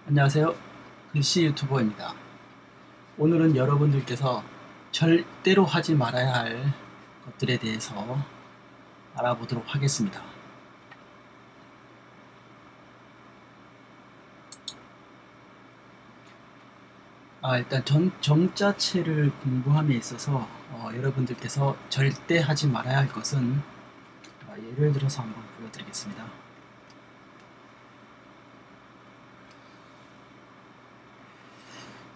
안녕하세요. 글씨 유튜버입니다. 오늘은 여러분들께서 절대로 하지 말아야 할 것들에 대해서 알아보도록 하겠습니다. 일단 정자체를 공부함에 있어서 여러분들께서 절대 하지 말아야 할 것은 예를 들어서 한번 보여드리겠습니다.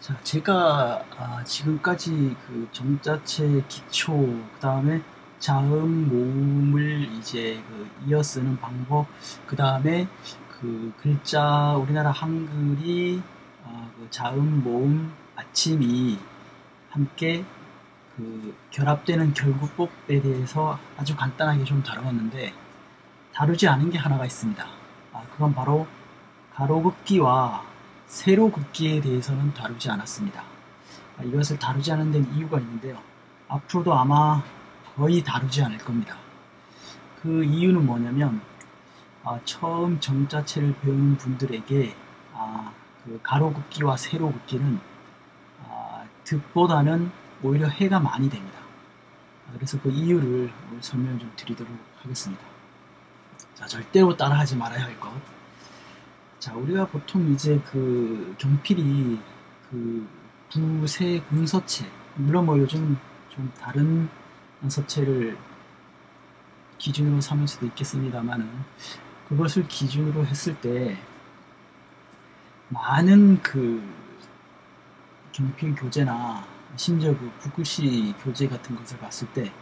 자, 제가 지금까지 그 정자체 기초, 그 다음에 자음 모음을 이제 이어 쓰는 방법, 그 다음에 그 글자 우리나라 한글이 그 자음 모음 받침이 함께 그 결합되는 결구법에 대해서 아주 간단하게 좀 다루었는데, 다루지 않은 게 하나가 있습니다. 그건 바로 가로긋기와 세로긋기에 대해서는 다루지 않았습니다. 이것을 다루지 않은 데는 이유가 있는데요. 앞으로도 아마 거의 다루지 않을 겁니다. 그 이유는 뭐냐면 처음 정자체를 배우는 분들에게 그 가로긋기와 세로긋기는 득보다는 오히려 해가 많이 됩니다. 그래서 그 이유를 오늘 설명을 좀 드리도록 하겠습니다. 자, 절대로 따라하지 말아야 할 것. 자, 우리가 보통 이제 그 경필이 그 부세 궁서체, 물론 뭐 요즘 좀 다른 서체를 기준으로 삼을 수도 있겠습니다만은, 그것을 기준으로 했을 때 많은 그 경필 교재나 심지어 그 붓글씨 교재 같은 것을 봤을 때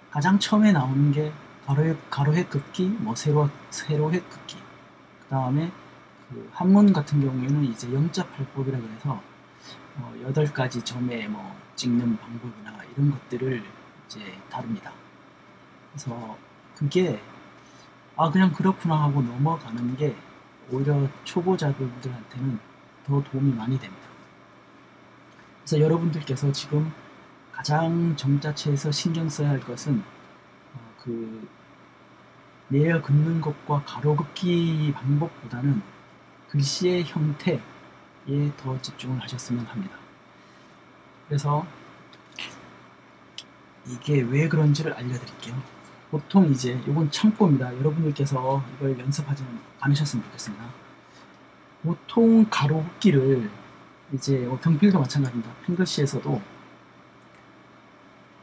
가장 처음에 나오는 게 가로획 긋기, 뭐 세로획 긋기, 그 다음에 그 한문 같은 경우에는 이제 영자팔법이라 그래서 8가지 점에 뭐 찍는 방법이나 이런 것들을 이제 다룹니다. 그래서 그게 그냥 그렇구나 하고 넘어가는 게 오히려 초보자분들한테는 더 도움이 많이 됩니다. 그래서 여러분들께서 지금 가장 정자체에서 신경 써야 할 것은 그 내어 긋는 것과 가로 긋기 방법보다는 글씨의 형태에 더 집중을 하셨으면 합니다. 그래서 이게 왜 그런지를 알려드릴게요. 보통 이제 이건 참고입니다. 여러분들께서 이걸 연습하지 않으셨으면 좋겠습니다. 보통 가로 긋기를 이제 경필도 마찬가지입니다. 펜글씨에서도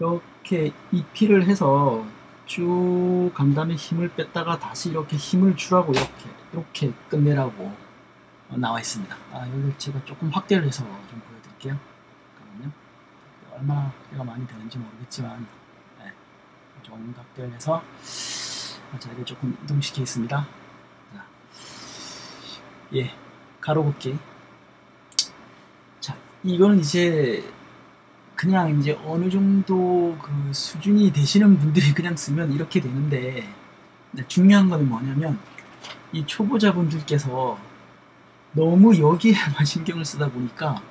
이렇게 이필을 해서 쭉 간 다음에 힘을 뺐다가 다시 이렇게 힘을 주라고 이렇게 끝내라고 나와 있습니다. 여기 제가 조금 확대를 해서 좀 보여드릴게요. 잠깐만요. 얼마나 확대가 많이 되는지 모르겠지만, 좀 확대를 해서 자리를 조금 이동시키겠습니다. 자, 가로긋기. 자, 이거는 이제 그냥 이제 어느 정도 그 수준이 되시는 분들이 그냥 쓰면 이렇게 되는데, 중요한 거는 뭐냐면 이 초보자분들께서 너무 여기에만 신경을 쓰다 보니까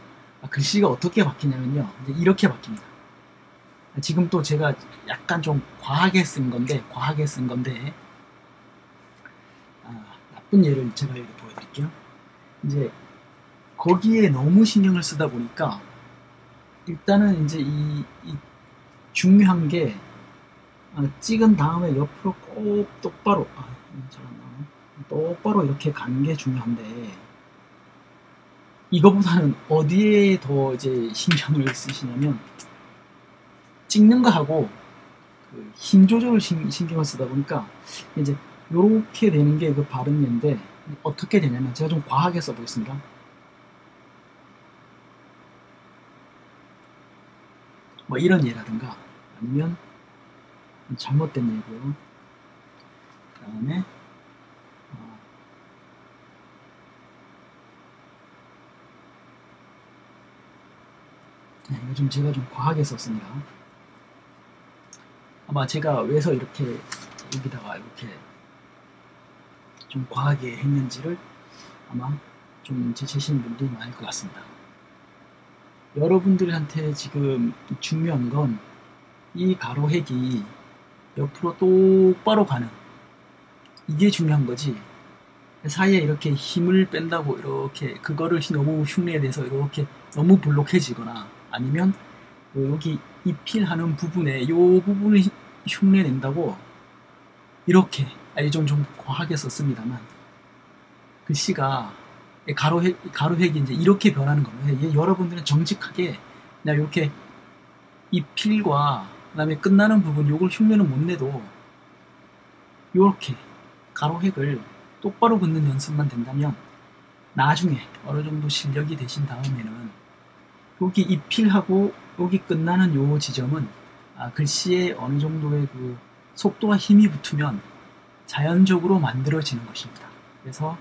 글씨가 어떻게 바뀌냐면요, 이제 이렇게 바뀝니다. 지금 또 제가 약간 좀 과하게 쓴 건데 나쁜 예를 제가 여기 보여드릴게요. 이제 거기에 너무 신경을 쓰다 보니까 일단은 이제 이 중요한 게 찍은 다음에 옆으로 꼭 똑바로 똑바로 이렇게 가는 게 중요한데, 이거보다는 어디에 더 이제 신경을 쓰시냐면 찍는 거하고 그 힘 조절을 신경을 쓰다 보니까 이제 요렇게 되는 게 그 바른 예인데, 어떻게 되냐면 제가 좀 과하게 써보겠습니다. 뭐 이런 예라든가, 아니면 잘못된 예고요. 그 다음에 이거 좀 제가 좀 과하게 썼습니다. 아마 제가 왜서 이렇게 여기다가 이렇게 좀 과하게 했는지를 아마 좀 제치시는 분들이 많을 것 같습니다. 여러분들한테 지금 중요한 건 이 가로획이 옆으로 똑바로 가는, 이게 중요한 거지, 사이에 이렇게 힘을 뺀다고 이렇게 그거를 너무 흉내내서 이렇게 너무 볼록해지거나 아니면 여기 입힐하는 부분에 요 부분을 흉내낸다고 이렇게 좀 과하게 썼습니다만 글씨가 가로획이 이제 이렇게 변하는 겁니다. 여러분들은 정직하게 그냥 이렇게 입힐과 그다음에 끝나는 부분 요걸 흉내는 못 내도 이렇게 가로획을 똑바로 긋는 연습만 된다면 나중에 어느 정도 실력이 되신 다음에는 여기 입힐하고 여기 끝나는 요 지점은 글씨에 어느 정도의 그 속도와 힘이 붙으면 자연적으로 만들어지는 것입니다. 그래서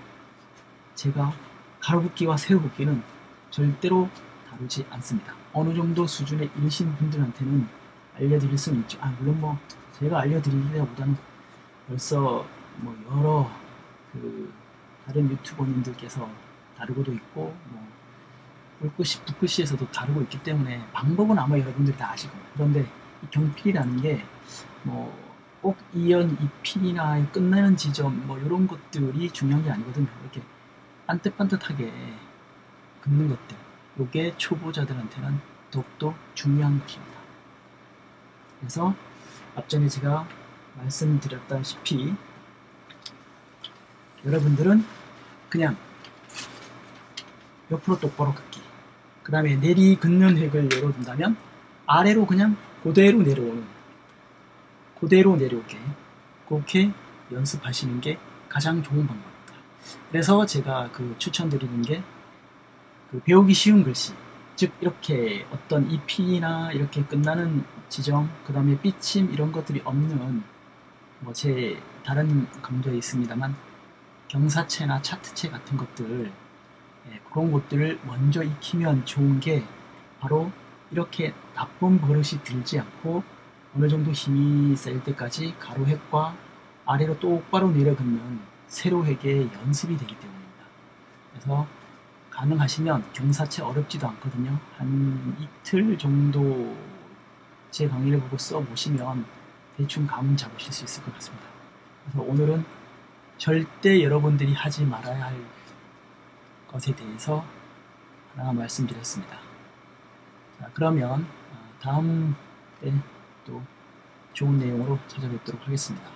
제가 가로붓기와 세로붓기는 절대로 다루지 않습니다. 어느 정도 수준에 이르신 분들한테는 알려드릴 수는 있죠. 물론 뭐 제가 알려드리기보다는 벌써 뭐 여러 그 다른 유튜버님들께서 다루고도 있고 뭐 뿔글씨, 붓글씨에서도 다루고 있기 때문에 방법은 아마 여러분들이 다 아실 겁니다. 그런데 이 경필이라는 게 뭐 꼭 이연, 이필이나 끝나는 지점 뭐 이런 것들이 중요한 게 아니거든요. 이렇게 반듯반듯하게 긋는 것들, 이게 초보자들한테는 더욱더 중요한 것입니다. 그래서 앞전에 제가 말씀드렸다시피 여러분들은 그냥 옆으로 똑바로 긋기, 그 다음에 내리 긋는 획을 열어둔다면 아래로 그냥 그대로 내려오게 그렇게 연습하시는 게 가장 좋은 방법입니다. 그래서 제가 추천드리는 게 배우기 쉬운 글씨, 즉 이렇게 어떤 입히나 이렇게 끝나는 지점, 그 다음에 삐침 이런 것들이 없는 뭐 제 다른 강좌에 있습니다만 경사체나 차트체 같은 것들, 그런 것들을 먼저 익히면 좋은 게 바로 이렇게 나쁜 버릇이 들지 않고 어느 정도 힘이 쌓일 때까지 가로획과 아래로 똑바로 내려긋는 세로획의 연습이 되기 때문입니다. 그래서 가능하시면 경사체 어렵지도 않거든요. 한 이틀 정도 제 강의를 보고 써보시면 대충 감은 잡으실 수 있을 것 같습니다. 그래서 오늘은 절대 여러분들이 하지 말아야 할 것에 대해서 하나 말씀드렸습니다. 자, 그러면 다음 때 또 좋은 내용으로 찾아뵙도록 하겠습니다.